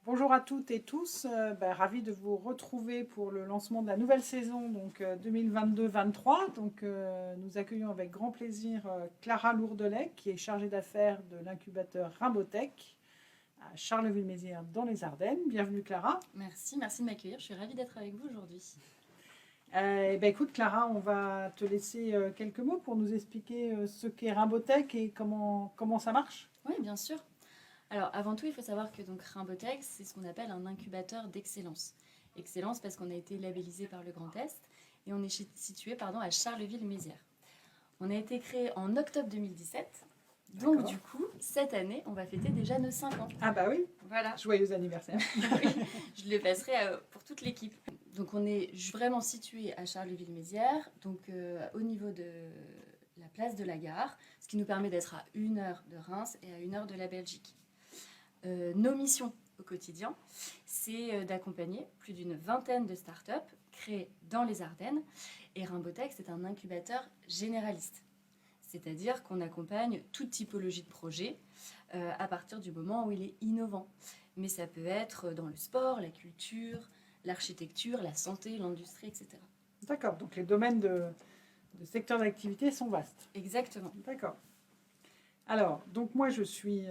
Bonjour à toutes et tous, ravi de vous retrouver pour le lancement de la nouvelle saison donc 2022-23. Nous accueillons avec grand plaisir Clara Lourdelec qui est chargée d'affaires de l'incubateur Rimbotech à Charleville-Mézières dans les Ardennes. Bienvenue Clara. Merci de m'accueillir, je suis ravie d'être avec vous aujourd'hui. Écoute Clara, on va te laisser quelques mots pour nous expliquer ce qu'est Rimbotech et comment ça marche. Oui, bien sûr. Alors avant tout, il faut savoir que donc Rimbotech, c'est ce qu'on appelle un incubateur d'excellence. Excellence parce qu'on a été labellisé par le Grand Est et on est situé à Charleville-Mézières. On a été créé en octobre 2017. Donc D'accord. du coup, cette année, on va fêter déjà nos 5 ans. Ah bah oui, Voilà. joyeux anniversaire. Oui, je le passerai pour toute l'équipe. Donc on est vraiment situé à Charleville-Mézières, au niveau de la place de la gare, ce qui nous permet d'être à 1 heure de Reims et à 1 heure de la Belgique. Nos missions au quotidien, c'est d'accompagner plus d'une vingtaine de startups créées dans les Ardennes. Et Rimbotech, c'est un incubateur généraliste. C'est-à-dire qu'on accompagne toute typologie de projet à partir du moment où il est innovant. Mais ça peut être dans le sport, la culture, l'architecture, la santé, l'industrie, etc. D'accord, donc les domaines de secteurs d'activité sont vastes. Exactement. D'accord. Alors, donc moi je suis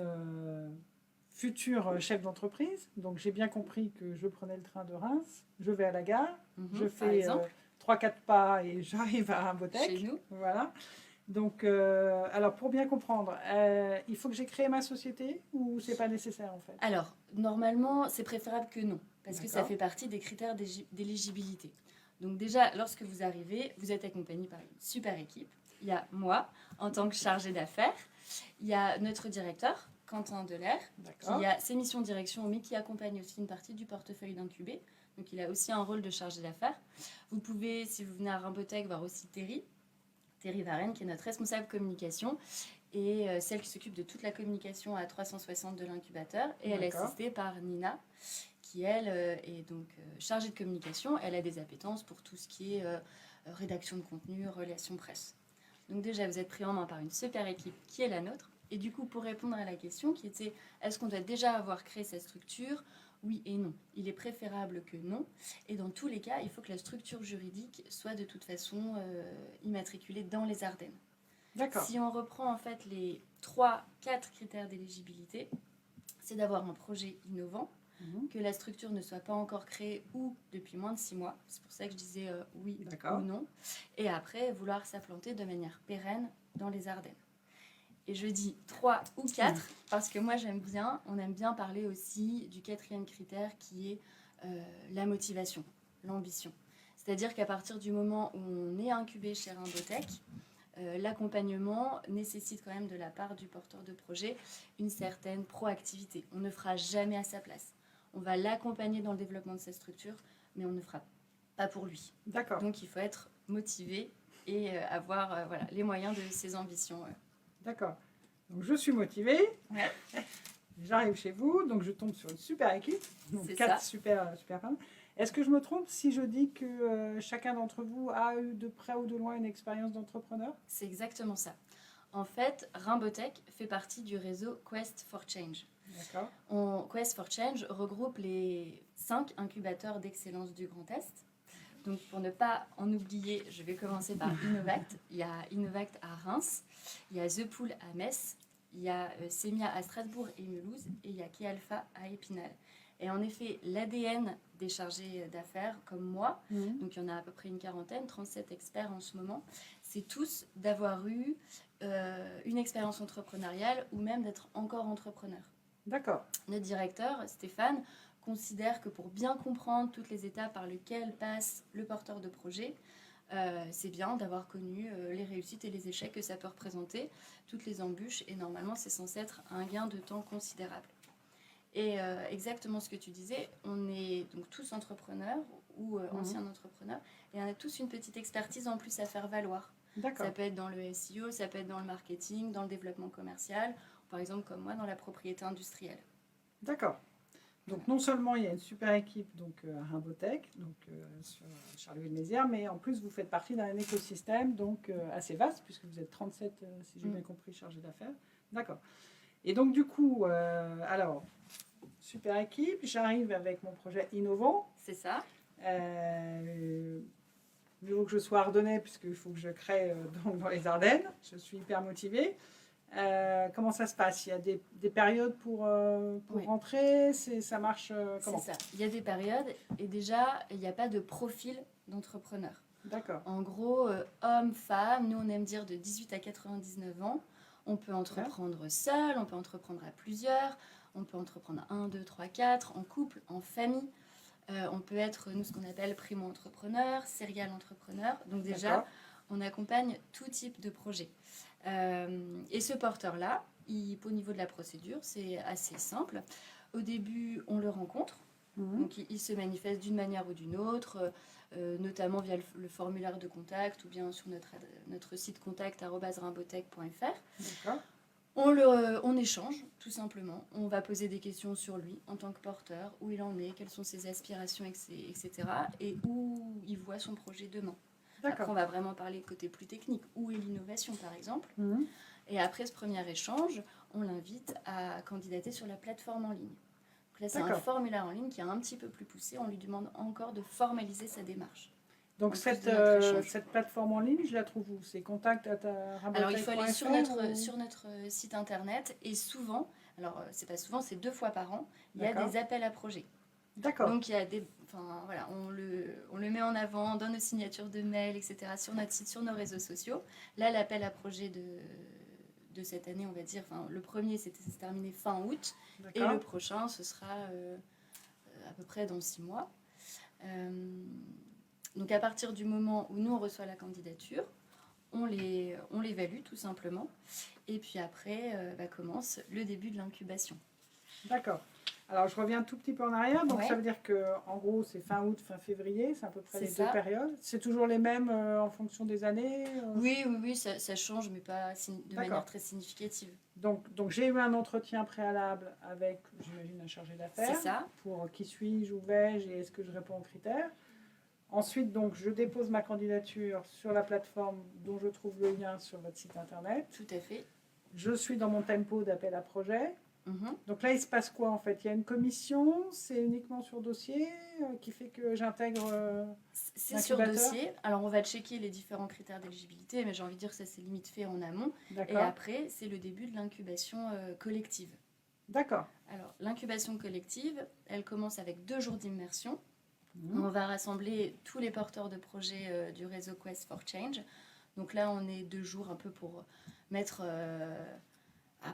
futur chef d'entreprise, donc j'ai bien compris que je prenais le train de Reims, je vais à la gare, je fais 3-4 pas et j'arrive à Rimbotech. Chez nous. Voilà. Donc, alors pour bien comprendre, il faut que j'ai créé ma société ou c'est pas nécessaire en fait? Alors, normalement, c'est préférable que non, parce que ça fait partie des critères d'éligibilité. Donc déjà, lorsque vous arrivez, vous êtes accompagné par une super équipe. Il y a moi, en tant que chargée d'affaires. Il y a notre directeur, Quentin Delair, qui a ses missions de direction, mais qui accompagne aussi une partie du portefeuille d'Incubé. Donc il a aussi un rôle de chargé d'affaires. Vous pouvez, si vous venez à Rimbotech, voir aussi Terry Varenne, qui est notre responsable communication et celle qui s'occupe de toute la communication à 360 de l'incubateur. Et elle est assistée par Nina, qui elle est donc chargée de communication. Elle a des appétences pour tout ce qui est rédaction de contenu, relations presse. Donc déjà, vous êtes pris en main par une super équipe qui est la nôtre. Et du coup, pour répondre à la question qui était est-ce qu'on doit déjà avoir créé cette structure? Oui et non. Il est préférable que non. Et dans tous les cas, il faut que la structure juridique soit de toute façon immatriculée dans les Ardennes. D'accord. Si on reprend en fait les 3-4 critères d'éligibilité, c'est d'avoir un projet innovant, que la structure ne soit pas encore créée ou depuis moins de 6 mois. C'est pour ça que je disais oui ou non. Et après, vouloir s'implanter de manière pérenne dans les Ardennes. Et je dis 3 ou 4 parce que moi on aime bien parler aussi du 4e critère qui est la motivation, l'ambition. C'est-à-dire qu'à partir du moment où on est incubé chez Rimbotech, l'accompagnement nécessite quand même de la part du porteur de projet une certaine proactivité. On ne fera jamais à sa place. On va l'accompagner dans le développement de sa structure, mais on ne fera pas pour lui. D'accord. Donc il faut être motivé et avoir les moyens de ses ambitions. D'accord. Donc je suis motivée. Ouais. J'arrive chez vous, donc je tombe sur une super équipe. Donc C'est 4 ça. super femmes. Est-ce que je me trompe si je dis que chacun d'entre vous a eu de près ou de loin une expérience d'entrepreneur? C'est exactement ça. En fait, Rimbotech fait partie du réseau Quest for Change. D'accord. Quest for Change regroupe les 5 incubateurs d'excellence du Grand Est. Donc pour ne pas en oublier, je vais commencer par Innovact. Il y a Innovact à Reims, il y a The Pool à Metz, il y a Semia à Strasbourg et Mulhouse, et il y a Kealpha à Épinal. Et en effet, l'ADN des chargés d'affaires, comme moi, donc il y en a à peu près une quarantaine, 37 experts en ce moment, c'est tous d'avoir eu une expérience entrepreneuriale ou même d'être encore entrepreneur. D'accord. Notre directeur, Stéphane, considère que pour bien comprendre toutes les étapes par lesquelles passe le porteur de projet, c'est bien d'avoir connu les réussites et les échecs que ça peut représenter, toutes les embûches, et normalement c'est censé être un gain de temps considérable. Et exactement ce que tu disais, on est donc tous entrepreneurs ou anciens entrepreneurs, et on a tous une petite expertise en plus à faire valoir. D'accord. Ça peut être dans le SEO, ça peut être dans le marketing, dans le développement commercial, par exemple comme moi dans la propriété industrielle. D'accord. Donc non seulement il y a une super équipe donc, à Rimbotech, donc sur Charleville-Mézières, mais en plus vous faites partie d'un écosystème donc, assez vaste, puisque vous êtes 37, si j'ai bien compris, chargés d'affaires. D'accord. Et donc du coup, alors, super équipe. J'arrive avec mon projet innovant. C'est ça. Mieux vaut que je sois ardennais, puisqu'il faut que je crée donc dans les Ardennes. Je suis hyper motivée. Comment ça se passe? Il y a des périodes pour Oui. rentrer? Ça marche comment? C'est ça. Il y a des périodes et déjà, il n'y a pas de profil d'entrepreneur. D'accord. En gros, homme, femme, nous on aime dire de 18 à 99 ans. On peut entreprendre seul, on peut entreprendre à plusieurs, on peut entreprendre 1, 2, 3, 4, en couple, en famille. On peut être, nous, ce qu'on appelle primo-entrepreneur, serial entrepreneur. Donc déjà, on accompagne tout type de projet. Et ce porteur-là, au niveau de la procédure, c'est assez simple. Au début, on le rencontre. Donc il se manifeste d'une manière ou d'une autre, notamment via le formulaire de contact ou bien sur notre site contact@rimbotech.fr. On échange, tout simplement. On va poser des questions sur lui en tant que porteur, où il en est, quelles sont ses aspirations, etc. Et où il voit son projet demain. Après, on va vraiment parler côté plus technique. Où est l'innovation, par exemple. Et après ce premier échange, on l'invite à candidater sur la plateforme en ligne. Donc là, c'est un formulaire en ligne qui est un petit peu plus poussé. On lui demande encore de formaliser sa démarche. Donc cette plateforme en ligne, je la trouve où? C'est contact@rimbotech.fr? Alors il faut aller sur notre site internet et souvent, alors c'est pas souvent, c'est 2 fois par an, il y a des appels à projets. D'accord. Donc il y a voilà, on le met en avant dans nos signatures de mail, etc., sur notre site, sur nos réseaux sociaux. Là, l'appel à projet de cette année, on va dire, le premier s'est terminé fin août et le prochain, ce sera à peu près dans 6 mois. Donc à partir du moment où nous on reçoit la candidature, on l'évalue tout simplement. Et puis après commence le début de l'incubation. D'accord. Alors je reviens un tout petit peu en arrière. Donc ça veut dire qu'en gros c'est fin août, fin février, c'est à peu près les 2 périodes. C'est toujours les mêmes en fonction des années? Oui, ça change, mais pas de manière très significative. Donc j'ai eu un entretien préalable avec, j'imagine, un chargé d'affaires. C'est ça. Pour qui suis-je, où vais-je et est-ce que je réponds aux critères. Ensuite, donc, je dépose ma candidature sur la plateforme dont je trouve le lien sur votre site internet. Tout à fait. Je suis dans mon tempo d'appel à projet. Donc là, il se passe quoi en fait? Il y a une commission, c'est uniquement sur dossier qui fait que j'intègre c'est sur dossier. Alors on va checker les différents critères d'éligibilité, mais j'ai envie de dire que ça c'est limite fait en amont. Et après, c'est le début de l'incubation collective. D'accord. Alors l'incubation collective, elle commence avec 2 jours d'immersion. On va rassembler tous les porteurs de projets du réseau Quest for Change. Donc là, on est 2 jours un peu pour mettre...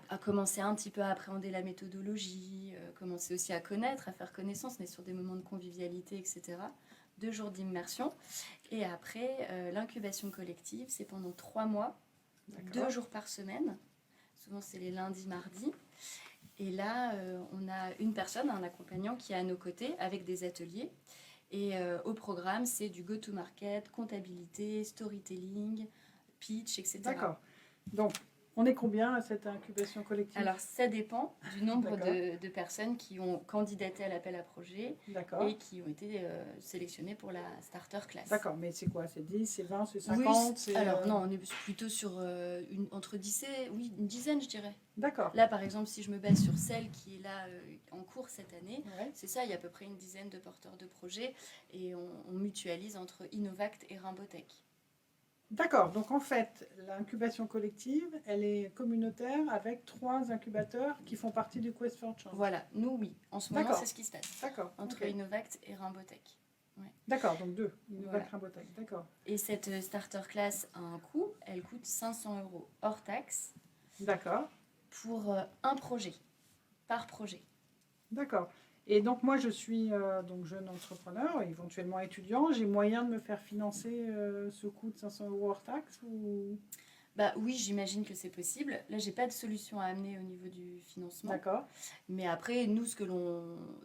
à commencer un petit peu à appréhender la méthodologie, commencer aussi à connaître, à faire connaissance, mais sur des moments de convivialité, etc. 2 jours d'immersion. Et après, l'incubation collective, c'est pendant 3 mois, 2 jours par semaine. Souvent, c'est les lundis, mardis. Et là, on a une personne, un accompagnant qui est à nos côtés avec des ateliers. Et au programme, c'est du go-to-market, comptabilité, storytelling, pitch, etc. D'accord. Donc, on est combien à cette incubation collective? Alors, ça dépend du nombre de personnes qui ont candidaté à l'appel à projet et qui ont été sélectionnées pour la starter class. D'accord, mais c'est quoi? C'est 10, c'est 20, c'est 50? Oui, alors non, on est plutôt sur entre 10 et une dizaine, je dirais. D'accord. Là, par exemple, si je me base sur celle qui est là en cours cette année, c'est ça, il y a à peu près une dizaine de porteurs de projets et on mutualise entre Innovact et Rimbotech. D'accord, donc en fait, l'incubation collective, elle est communautaire avec 3 incubateurs qui font partie du Quest for Change. Voilà, nous oui, en ce moment c'est ce qui se passe. D'accord. Entre Innovact et Rimbotech. Ouais. D'accord, donc 2, Innovact, Rimbotech, d'accord. Et cette starter class a un coût, elle coûte 500 € hors taxe. D'accord. Pour un projet, par projet. D'accord. Et donc moi je suis donc jeune entrepreneur, éventuellement étudiant, j'ai moyen de me faire financer ce coût de 500 € hors taxe ou... Bah oui, j'imagine que c'est possible. Là, j'ai pas de solution à amener au niveau du financement. D'accord. Mais après, nous,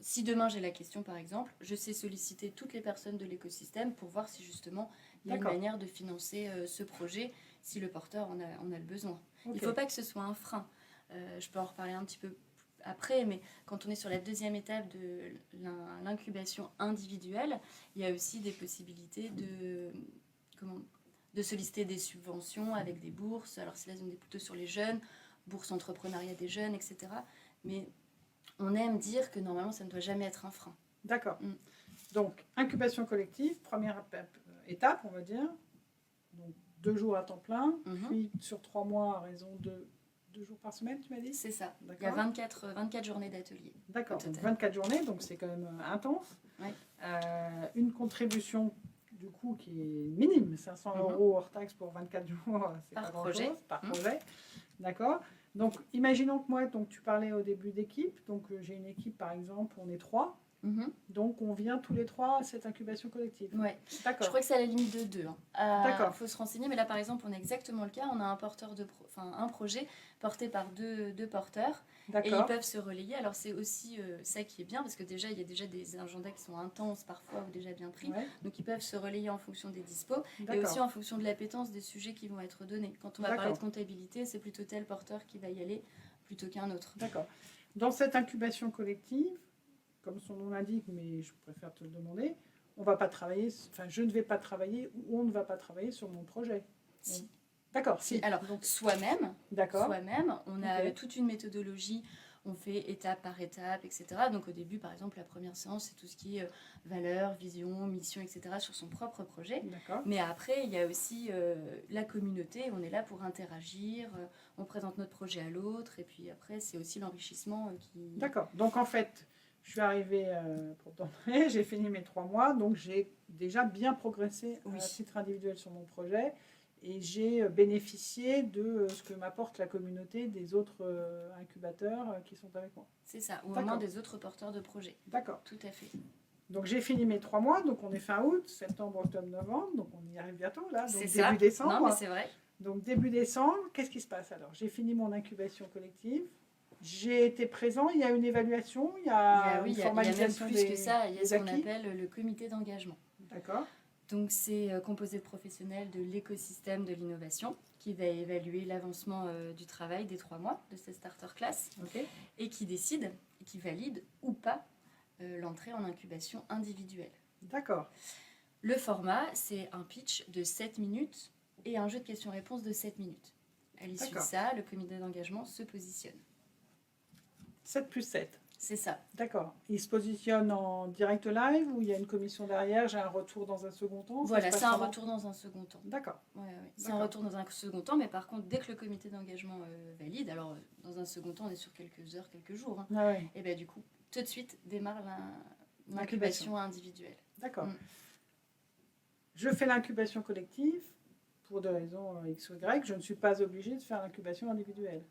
si demain j'ai la question, par exemple, je sais solliciter toutes les personnes de l'écosystème pour voir si justement il y a une manière de financer ce projet, si le porteur en a le besoin. Il ne faut pas que ce soit un frein. Je peux en reparler un petit peu après, mais quand on est sur la 2e étape de l'incubation individuelle, il y a aussi des possibilités de solliciter des subventions avec des bourses. Alors là, on est plutôt sur les jeunes, bourse entrepreneuriat des jeunes, etc. Mais on aime dire que normalement, ça ne doit jamais être un frein. D'accord. Mm. Donc, incubation collective, première étape, on va dire. Donc, 2 jours à temps plein, puis sur 3 mois à raison de 2 jours par semaine, tu m'as dit? C'est ça. D'accord. Il y a 24 journées d'atelier. D'accord, donc 24 journées, donc c'est quand même intense. Ouais. Une contribution du coup qui est minime, 500 € hors taxe pour 24 jours, c'est pas grand-chose, par projet. D'accord. Donc, imaginons que moi, donc, tu parlais au début d'équipe, donc j'ai une équipe par exemple, on est 3. Donc, on vient tous les 3 à cette incubation collective. Oui, je crois que c'est à la limite de 2. D'accord. Il faut se renseigner, mais là, par exemple, on a exactement le cas. On a un projet porté par deux porteurs. Et ils peuvent se relayer. Alors, c'est aussi ça qui est bien, parce que déjà, il y a déjà des agendas qui sont intenses parfois ou déjà bien pris. Ouais. Donc, ils peuvent se relayer en fonction des dispos et aussi en fonction de l'appétence des sujets qui vont être donnés. Quand on va parler de comptabilité, c'est plutôt tel porteur qui va y aller plutôt qu'un autre. D'accord. Dans cette incubation collective, comme son nom l'indique, mais je préfère te le demander, on va pas travailler, enfin je ne vais pas travailler ou on ne va pas travailler sur mon projet. Si. D'accord, si. Alors, soi-même, on a toute une méthodologie, on fait étape par étape, etc. Donc au début, par exemple, la première séance, c'est tout ce qui est valeur, vision, mission, etc. sur son propre projet. Mais après, il y a aussi la communauté, on est là pour interagir, on présente notre projet à l'autre, et puis après, c'est aussi l'enrichissement qui... D'accord, donc en fait... Je suis arrivée pour t'entrer, j'ai fini mes 3 mois, donc j'ai déjà bien progressé à titre individuel sur mon projet et j'ai bénéficié de ce que m'apporte la communauté des autres incubateurs qui sont avec moi. C'est ça, ou au moins des autres porteurs de projets. D'accord. Tout à fait. Donc j'ai fini mes 3 mois, donc on est fin août, septembre, octobre, novembre, donc on y arrive bientôt là, donc début décembre. Non mais c'est vrai. Donc début décembre, qu'est-ce qui se passe alors? J'ai fini mon incubation collective. J'ai été présent, il y a une évaluation, il y a une formalisation. Il y a même plus que ça, il y a ce qu'on appelle le comité d'engagement. D'accord. Donc c'est composé de professionnels de l'écosystème de l'innovation qui va évaluer l'avancement du travail des 3 mois de cette starter class et qui décide, qui valide ou pas l'entrée en incubation individuelle. D'accord. Le format, c'est un pitch de 7 minutes et un jeu de questions-réponses de 7 minutes. À l'issue de ça, le comité d'engagement se positionne. 7 plus 7. C'est ça. D'accord. Il se positionne en direct live ou il y a une commission derrière, j'ai un retour dans un second temps? Voilà, c'est un retour dans un second temps. D'accord. C'est un retour dans un second temps, mais par contre, dès que le comité d'engagement valide, alors dans un second temps, on est sur quelques heures, quelques jours, et bien du coup, tout de suite démarre l'incubation individuelle. D'accord. Je fais l'incubation collective pour des raisons X ou Y. Je ne suis pas obligée de faire l'incubation individuelle.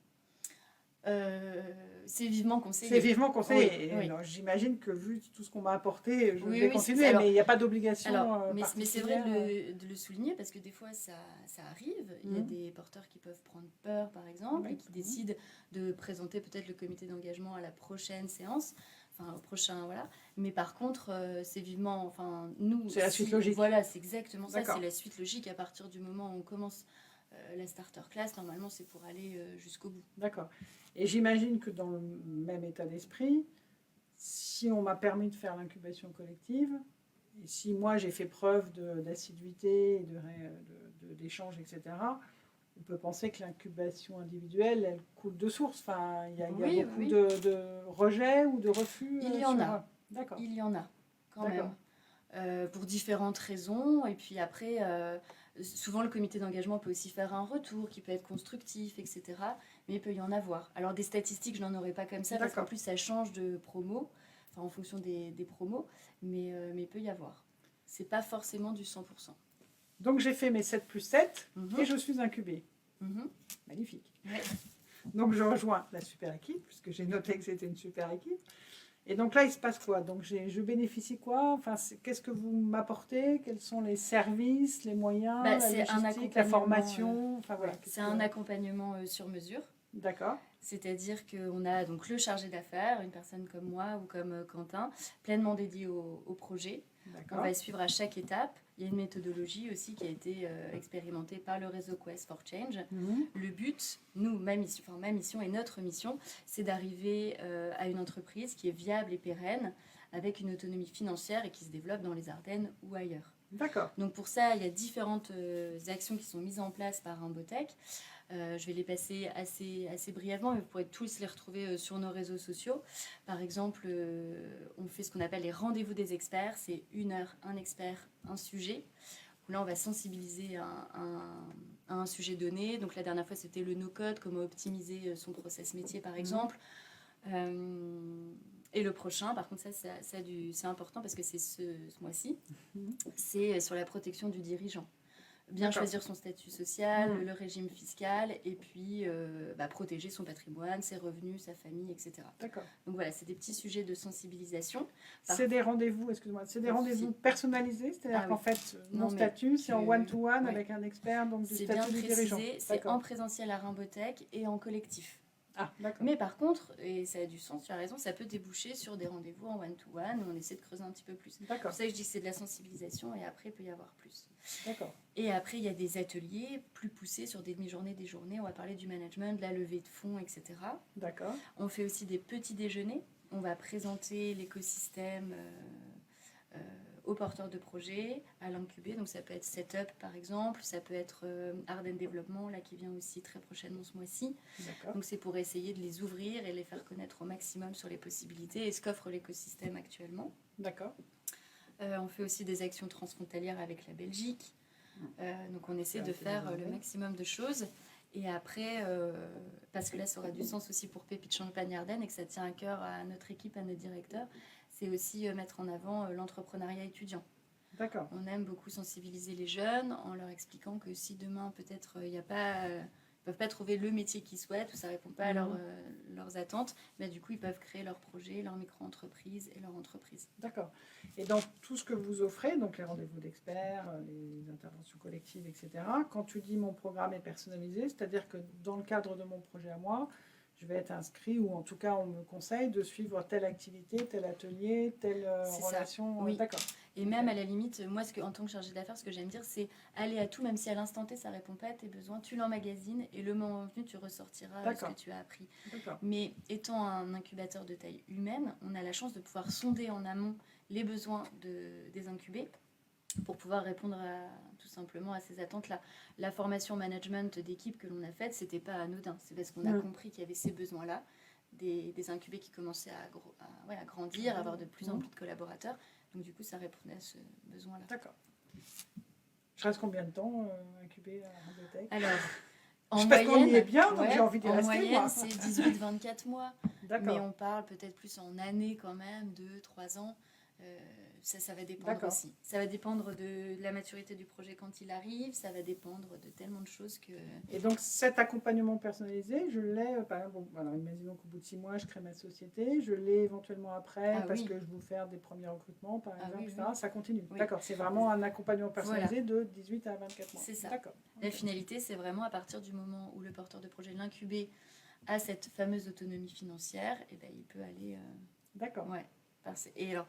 C'est vivement conseillé. C'est vivement conseillé. Oui. J'imagine que vu tout ce qu'on m'a apporté, je vais continuer, mais il n'y a pas d'obligation. Mais c'est vrai de le souligner parce que des fois ça arrive. Il y a des porteurs qui peuvent prendre peur, par exemple, et qui décident de présenter peut-être le comité d'engagement à la prochaine séance. Enfin, au prochain, voilà. Mais par contre, c'est vivement... Enfin, nous... C'est la suite logique. Voilà, c'est exactement ça. C'est la suite logique. À partir du moment où on commence la starter class, normalement, c'est pour aller jusqu'au bout. D'accord. Et j'imagine que dans le même état d'esprit, si on m'a permis de faire l'incubation collective, et si moi j'ai fait preuve d'assiduité, d'échange, etc., on peut penser que l'incubation individuelle, elle coule de source. Enfin, il y a beaucoup de rejets ou de refus. Il y en a. D'accord. Il y en a, quand même. Pour différentes raisons. Et puis après, souvent le comité d'engagement peut aussi faire un retour qui peut être constructif, etc. Mais il peut y en avoir. Alors des statistiques, je n'en aurais pas comme ça, parce qu'en plus ça change de promo, en fonction des promos. Mais il peut y avoir. C'est pas forcément du 100%. Donc j'ai fait mes 7 plus 7 et je suis incubée. Magnifique. Ouais. Donc je rejoins la super équipe, puisque j'ai noté que c'était une super équipe. Et donc là, il se passe quoi? Donc je bénéficie quoi? Enfin, qu'est-ce que vous m'apportez? Quels sont les services, les moyens, la logistique, la formation? Enfin, voilà, c'est un accompagnement sur mesure. D'accord. C'est-à-dire qu'on a donc le chargé d'affaires, une personne comme moi ou comme Quentin, pleinement dédié au projet. On va suivre à chaque étape. Il y a une méthodologie aussi qui a été expérimentée par le réseau Quest for Change. Le but, ma mission et notre mission, c'est d'arriver à une entreprise qui est viable et pérenne, avec une autonomie financière et qui se développe dans les Ardennes ou ailleurs. D'accord. Donc pour ça, il y a différentes actions qui sont mises en place par Imbotech. Je vais les passer assez brièvement, mais vous pourrez tous les retrouver sur nos réseaux sociaux. Par exemple, on fait ce qu'on appelle les rendez-vous des experts. C'est 1 heure, un expert, un sujet. Où là, on va sensibiliser à un sujet donné. Donc la dernière fois, c'était le no-code, comment optimiser son process métier, par exemple. Et le prochain, par contre, c'est important parce que c'est ce mois-ci, c'est sur la protection du dirigeant. Bien choisir son statut social, le régime fiscal, et puis protéger son patrimoine, ses revenus, sa famille, etc. D'accord. Donc voilà, c'est des petits sujets de sensibilisation. C'est des rendez-vous, excuse-moi, c'est des rendez-vous personnalisés, c'est-à-dire qu'en fait, mon statut, c'est en one-to-one avec un expert donc, du statut du dirigeant. C'est en présentiel à Imbotech et en collectif. Ah, mais par contre, et ça a du sens, tu as raison, ça peut déboucher sur des rendez-vous en one-to-one où on essaie de creuser un petit peu plus. C'est pour ça que je dis que c'est de la sensibilisation et après, il peut y avoir plus. D'accord. Et après, il y a des ateliers plus poussés sur des demi-journées, des journées. On va parler du management, de la levée de fonds, etc. D'accord. On fait aussi des petits déjeuners. On va présenter l'écosystème aux porteurs de projets, à l'incuber. Donc ça peut être Setup par exemple, ça peut être Arden Développement, là qui vient aussi très prochainement ce mois-ci. Donc c'est pour essayer de les ouvrir et les faire connaître au maximum sur les possibilités et ce qu'offre l'écosystème actuellement. D'accord. On fait aussi des actions transfrontalières avec la Belgique. Donc on essaie de faire le maximum de choses. Et après, parce que là ça aura du sens aussi pour Pépite Champagne Ardennes et que ça tient à cœur à notre équipe, à notre directeur, c'est aussi mettre en avant l'entrepreneuriat étudiant. D'accord. On aime beaucoup sensibiliser les jeunes en leur expliquant que si demain peut-être il n'y a pas, ils peuvent pas trouver le métier qu'ils souhaitent ou ça répond pas à leurs attentes, mais du coup ils peuvent créer leur projet, leur micro-entreprise et leur entreprise. D'accord. Et dans tout ce que vous offrez, donc les rendez-vous d'experts, les interventions collectives, etc., quand tu dis mon programme est personnalisé, c'est-à-dire que dans le cadre de mon projet à moi, je vais être inscrit, ou en tout cas on me conseille de suivre telle activité, tel atelier, telle relation. Oui. D'accord. Et même à la limite, moi en tant que chargée d'affaires, ce que j'aime dire, c'est aller à tout, même si à l'instant T ça ne répond pas à tes besoins, tu l'emmagasines et le moment venu tu ressortiras ce que tu as appris. Mais étant un incubateur de taille humaine, on a la chance de pouvoir sonder en amont les besoins des incubés pour pouvoir répondre tout simplement à ces attentes-là. La formation management d'équipe que l'on a faite, c'était pas anodin. C'est parce qu'on a compris qu'il y avait ces besoins-là, des incubés qui commençaient à grandir, à avoir de plus en plus de collaborateurs. Donc du coup, ça répondait à ce besoin-là. D'accord. Je reste combien de temps incubé à Imbotech ? Alors, en moyenne, qu'on y est bien, donc j'ai envie d'y rester. En moyenne, c'est 18-24 mois. D'accord. Mais on parle peut-être plus en années quand même, 2-3 ans. Ça va dépendre aussi. Ça va dépendre de la maturité du projet quand il arrive, ça va dépendre de tellement de choses que... Et donc cet accompagnement personnalisé, je l'ai, par exemple, alors imaginons qu'au bout de 6 mois, je crée ma société, je l'ai éventuellement après parce que je veux faire des premiers recrutements, par exemple, etc. Ça continue. Oui. D'accord, c'est vraiment un accompagnement personnalisé de 18 à 24 mois. C'est ça. D'accord. La finalité, c'est vraiment à partir du moment où le porteur de projet, l'incubé, a cette fameuse autonomie financière, et ben, il peut aller... D'accord. Ouais. Et alors,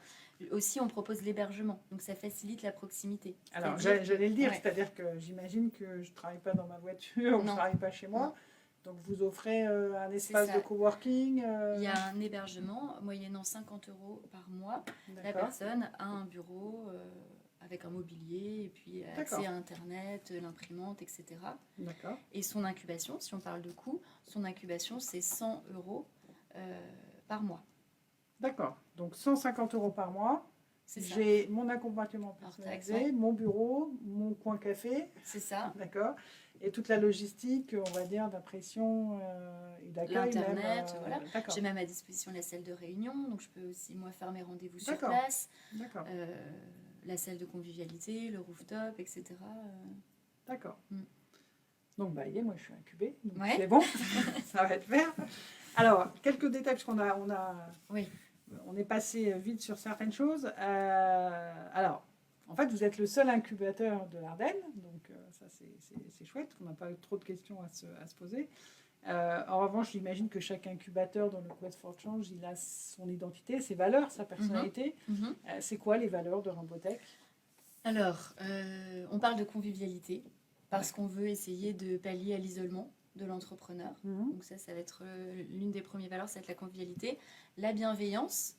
aussi, on propose l'hébergement, donc ça facilite la proximité. Alors, j'allais le dire, c'est-à-dire que j'imagine que je ne travaille pas dans ma voiture, ou je ne travaille pas chez moi, donc vous offrez un espace de coworking Il y a un hébergement, moyennant 50 € par mois. La personne a un bureau avec un mobilier, et puis accès à Internet, l'imprimante, etc. D'accord. Et son incubation, si on parle de coût, son incubation, c'est 100 € par mois. D'accord. Donc 150 € par mois. J'ai mon accompagnement personnalisé, mon bureau, mon coin café. C'est ça. D'accord. Et toute la logistique, on va dire, d'impression et d'accueil. L'Internet, voilà. J'ai même à disposition la salle de réunion, donc je peux aussi, moi, faire mes rendez-vous sur place. D'accord. La salle de convivialité, le rooftop, etc. D'accord. Donc, moi, je suis incubée, donc c'est bon, ça va être fait. Alors, quelques détails, parce qu'on on est passé vite sur certaines choses. Alors, en fait, vous êtes le seul incubateur de l'Ardenne, donc ça, c'est chouette. On n'a pas eu trop de questions à se poser. En revanche, j'imagine que chaque incubateur dans le Quest for Change, il a son identité, ses valeurs, sa personnalité. C'est quoi les valeurs de Imbotech ? Alors, on parle de convivialité, parce qu'on veut essayer de pallier à l'isolement de l'entrepreneur. Donc ça va être l'une des premières valeurs, ça va être la convivialité, la bienveillance.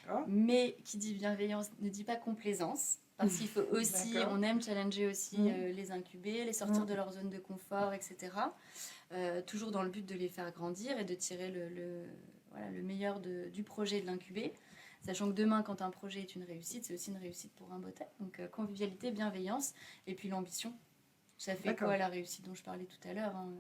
D'accord. Mais qui dit bienveillance ne dit pas complaisance. Parce qu'il faut aussi, on aime challenger aussi les incuber, les sortir de leur zone de confort, etc. Toujours dans le but de les faire grandir et de tirer le meilleur du projet de l'incuber. Sachant que demain, quand un projet est une réussite, c'est aussi une réussite pour Rimbaudtech. Donc convivialité, bienveillance et puis l'ambition. Ça fait quoi la réussite dont je parlais tout à l'heure, hein.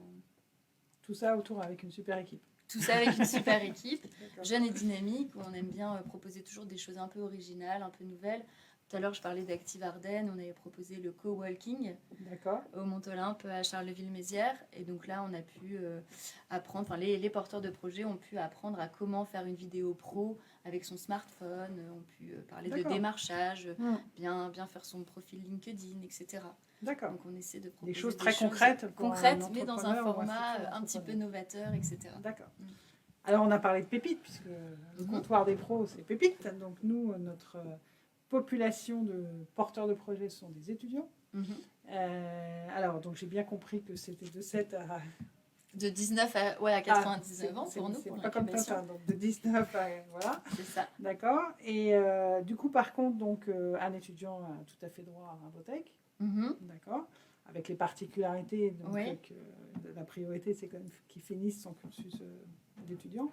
Tout ça autour avec une super équipe. Tout ça avec une super équipe, jeune et dynamique, où on aime bien proposer toujours des choses un peu originales, un peu nouvelles. Tout à l'heure, je parlais d'Active Ardennes, on avait proposé le co-walking au Mont-Olympe à Charleville-Mézières. Et donc là, on a pu apprendre, enfin les porteurs de projets ont pu apprendre à comment faire une vidéo pro avec son smartphone, ont pu parler de démarchage, bien faire son profil LinkedIn, etc. D'accord. Donc on essaie de proposer des choses très concrètes, mais dans un format un petit peu novateur, etc. D'accord. Alors on a parlé de pépites, puisque le comptoir des pros, c'est pépites. Donc nous, notre population de porteurs de projets sont des étudiants. Alors, donc j'ai bien compris que c'était de 7 à... De 19 à 99 ans pour nous, pour pas comme ça, donc de 19 à... Voilà. C'est ça. D'accord. Et du coup, par contre, donc, un étudiant a tout à fait droit à Rimbaudtech. D'accord. Avec les particularités, donc la priorité, c'est quand même qu'ils finissent son cursus d'étudiant.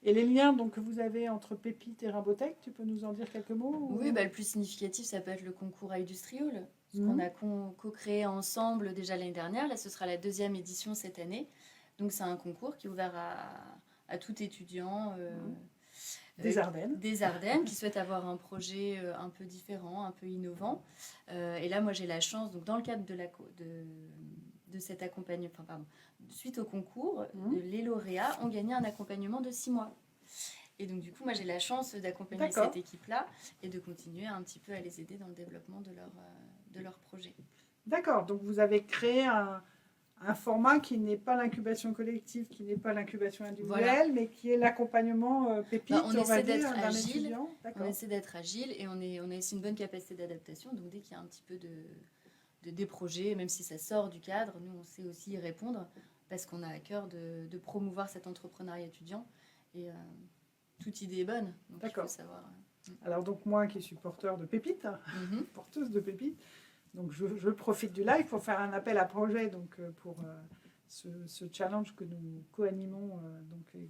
Et les liens donc, que vous avez entre Pépite et Rimbaudtech, tu peux nous en dire quelques mots Oui, le plus significatif, ça peut être le concours Industriol, ce qu'on a co-créé ensemble déjà l'année dernière. Là, ce sera la 2e édition cette année. Donc, c'est un concours qui est ouvert à tout étudiant des Ardennes qui souhaite avoir un projet un peu différent, un peu innovant. Et là, moi, j'ai la chance, donc, dans le cadre de cet accompagnement, suite au concours, les lauréats ont gagné un accompagnement de 6 mois. Et donc, du coup, moi, j'ai la chance d'accompagner cette équipe-là et de continuer un petit peu à les aider dans le développement de leur projet. D'accord. Donc, vous avez créé un format qui n'est pas l'incubation collective, qui n'est pas l'incubation individuelle, mais qui est l'accompagnement pépite, on essaie d'être d'un étudiant. On essaie d'être agile et on a aussi une bonne capacité d'adaptation. Donc, dès qu'il y a un petit peu des projets, même si ça sort du cadre, nous, on sait aussi y répondre parce qu'on a à cœur de promouvoir cet entrepreneuriat étudiant. Et toute idée est bonne. Donc, il faut savoir... Alors, donc, moi qui suis porteur de pépites, porteuse de pépites, donc je profite du live pour faire un appel à projet donc, pour ce challenge que nous co-animons,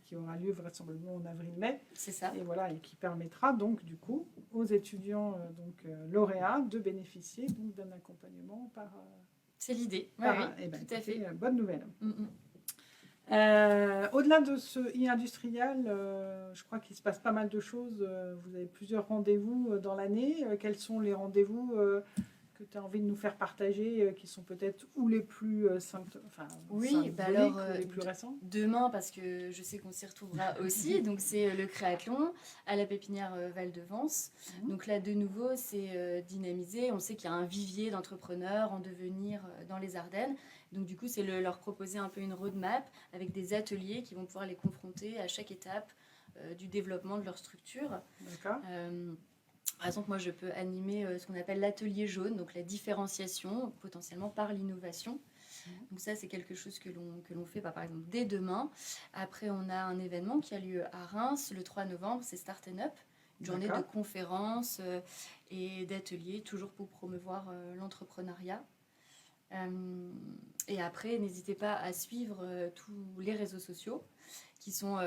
qui aura lieu vraisemblablement en avril-mai. C'est ça. Et voilà, et qui permettra donc du coup aux étudiants lauréats de bénéficier donc d'un accompagnement par... C'est l'idée. Tout à fait. Bonne nouvelle. Mm-hmm. Au-delà de ce e-industriel, je crois qu'il se passe pas mal de choses. Vous avez plusieurs rendez-vous dans l'année. Quels sont les rendez-vous que tu as envie de nous faire partager, qui sont peut-être ou les plus les plus récents? Demain, parce que je sais qu'on s'y retrouvera aussi, donc c'est le Créathlon à la pépinière Val-de-Vence. Donc là, de nouveau, c'est dynamisé. On sait qu'il y a un vivier d'entrepreneurs en devenir dans les Ardennes. Donc du coup, c'est leur proposer un peu une roadmap avec des ateliers qui vont pouvoir les confronter à chaque étape du développement de leur structure. D'accord. Par exemple, moi, je peux animer ce qu'on appelle l'atelier jaune, donc la différenciation potentiellement par l'innovation. Donc ça, c'est quelque chose que l'on fait, par exemple, dès demain. Après, on a un événement qui a lieu à Reims le 3 novembre, c'est Start & Up, une journée de conférences et d'ateliers, toujours pour promouvoir l'entrepreneuriat. Et après, n'hésitez pas à suivre tous les réseaux sociaux qui sont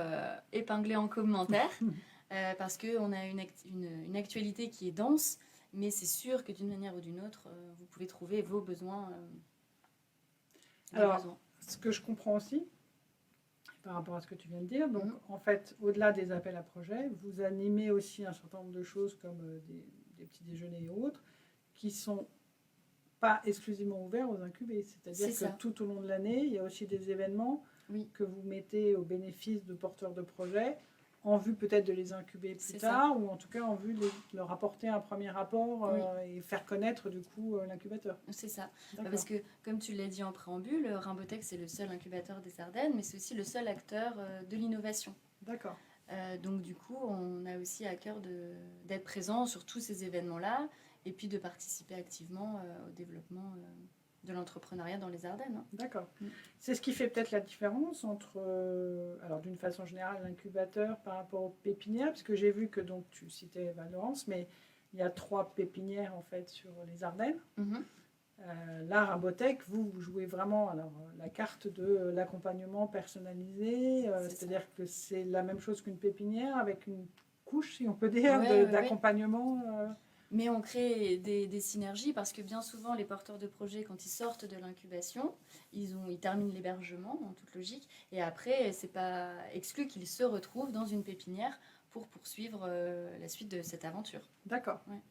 épinglés en commentaire. Parce qu'on a une actualité qui est dense, mais c'est sûr que d'une manière ou d'une autre, vous pouvez trouver vos besoins. Alors, ce que je comprends aussi, par rapport à ce que tu viens de dire, donc en fait, au-delà des appels à projets, vous animez aussi un certain nombre de choses comme des petits déjeuners et autres, qui sont pas exclusivement ouverts aux incubés. C'est-à-dire que tout au long de l'année, il y a aussi des événements que vous mettez au bénéfice de porteurs de projets, en vue peut-être de les incuber plus tard, ou en tout cas en vue de leur apporter un premier rapport et faire connaître du coup l'incubateur. C'est ça. Parce que comme tu l'as dit en préambule, Rimbaudtech c'est le seul incubateur des Ardennes, mais c'est aussi le seul acteur de l'innovation. D'accord. Donc du coup, on a aussi à cœur d'être présent sur tous ces événements-là, et puis de participer activement au développement de l'entrepreneuriat dans les Ardennes. Hein. D'accord. C'est ce qui fait peut-être la différence entre, alors d'une façon générale, l'incubateur par rapport aux pépinières, parce que j'ai vu que donc tu citais Val-Laurence, mais il y a 3 pépinières en fait sur les Ardennes. Là, Rimbotek, vous jouez vraiment alors, la carte de l'accompagnement personnalisé, c'est-à-dire que c'est la même chose qu'une pépinière avec une couche, si on peut dire, d'accompagnement. Mais on crée des synergies parce que bien souvent, les porteurs de projets, quand ils sortent de l'incubation, ils terminent l'hébergement, en toute logique, et après, c'est pas exclu qu'ils se retrouvent dans une pépinière pour poursuivre la suite de cette aventure. D'accord. Ouais.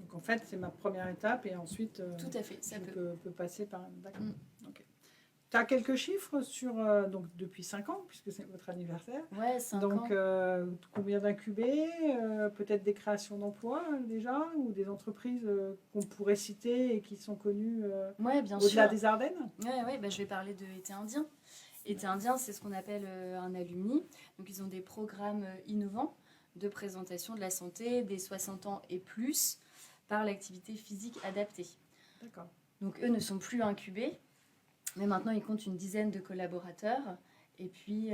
Donc en fait, c'est ma première étape et ensuite, tout à fait, ça peut passer par... D'accord. Okay. Tu as quelques chiffres sur, donc depuis 5 ans, puisque c'est votre anniversaire. Ouais, 5 ans. Donc, combien d'incubés, peut-être des créations d'emplois déjà, ou des entreprises qu'on pourrait citer et qui sont connues au-delà des Ardennes. Oui, je vais parler de Été Indien. Été Indien, c'est ce qu'on appelle un alumni. Donc, ils ont des programmes innovants de présentation de la santé des 60 ans et plus par l'activité physique adaptée. D'accord. Donc, eux ne sont plus incubés. Mais maintenant, ils comptent une dizaine de collaborateurs. Et puis,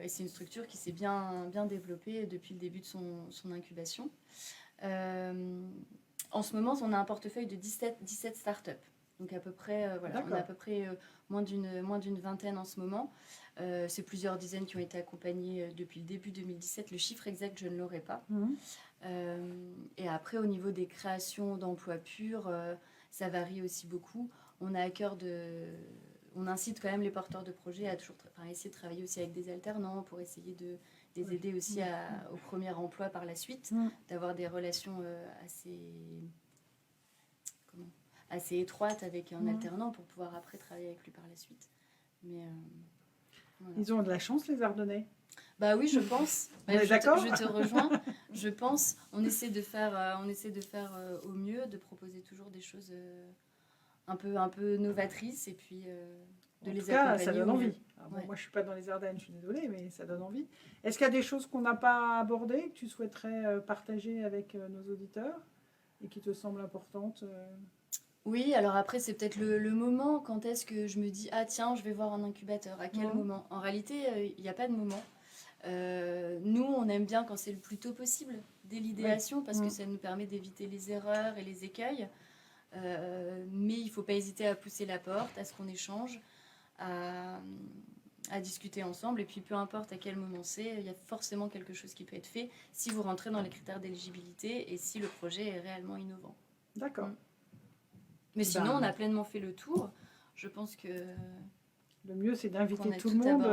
c'est une structure qui s'est bien développée depuis le début de son incubation. En ce moment, on a un portefeuille de 17 startups. Donc, à peu près, on a à peu près moins d'une vingtaine en ce moment. C'est plusieurs dizaines qui ont été accompagnées depuis le début 2017. Le chiffre exact, je ne l'aurai pas. Et après, au niveau des créations d'emplois purs, ça varie aussi beaucoup. On a à cœur on incite quand même les porteurs de projets à essayer de travailler aussi avec des alternants pour essayer de les aider aussi au premier emploi par la suite, d'avoir des relations assez étroites avec un alternant pour pouvoir après travailler avec lui par la suite. Mais, voilà. Ils ont de la chance, les Ardennais. Bah oui, je pense. On est d'accord. Je te rejoins. Je pense. On essaie de faire au mieux, de proposer toujours des choses un peu novatrices et puis de les accompagner. Ça donne envie. Moi, je ne suis pas dans les Ardennes, je suis désolée, mais ça donne envie. Est-ce qu'il y a des choses qu'on n'a pas abordées, que tu souhaiterais partager avec nos auditeurs et qui te semblent importantes Oui, alors après, c'est peut-être le moment. Quand est-ce que je me dis « Ah tiens, je vais voir un incubateur ». À quel moment ? En réalité, il n'y a pas de moment. Nous, on aime bien quand c'est le plus tôt possible dès l'idéation parce que ça nous permet d'éviter les erreurs et les écueils. Mais il ne faut pas hésiter à pousser la porte, à ce qu'on échange, à discuter ensemble. Et puis, peu importe à quel moment c'est, il y a forcément quelque chose qui peut être fait si vous rentrez dans les critères d'éligibilité et si le projet est réellement innovant. D'accord. Mais sinon, on a pleinement fait le tour. Je pense que... Le mieux, c'est d'inviter tout le monde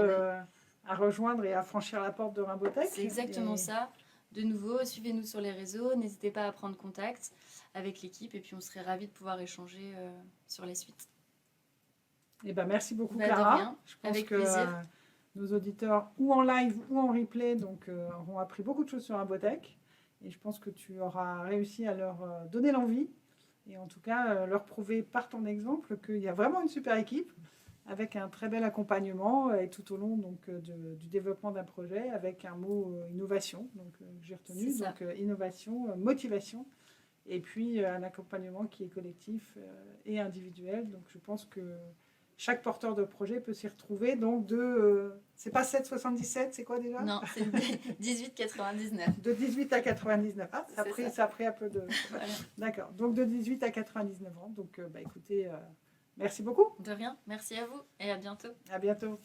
à rejoindre et à franchir la porte de Rimbotek. C'est exactement ça. De nouveau, suivez-nous sur les réseaux. N'hésitez pas à prendre contact avec l'équipe. Et puis, on serait ravis de pouvoir échanger sur la suite. Eh ben, merci beaucoup, Clara. De rien. Je pense avec que plaisir. Nos auditeurs, ou en live ou en replay, auront appris beaucoup de choses sur Rimbotek. Et je pense que tu auras réussi à leur donner l'envie. Et en tout cas, leur prouver par ton exemple qu'il y a vraiment une super équipe avec un très bel accompagnement et tout au long du développement d'un projet avec un mot innovation, j'ai retenu, innovation, motivation, et puis un accompagnement qui est collectif et individuel. Donc je pense que chaque porteur de projet peut s'y retrouver. Donc c'est pas 7,77, c'est quoi déjà ? Non, c'est 18,99. De 18 à 99. Ah, ça a pris un peu de... Voilà. D'accord. Donc de 18 à 99 ans. Donc écoutez, merci beaucoup. De rien. Merci à vous et à bientôt. À bientôt.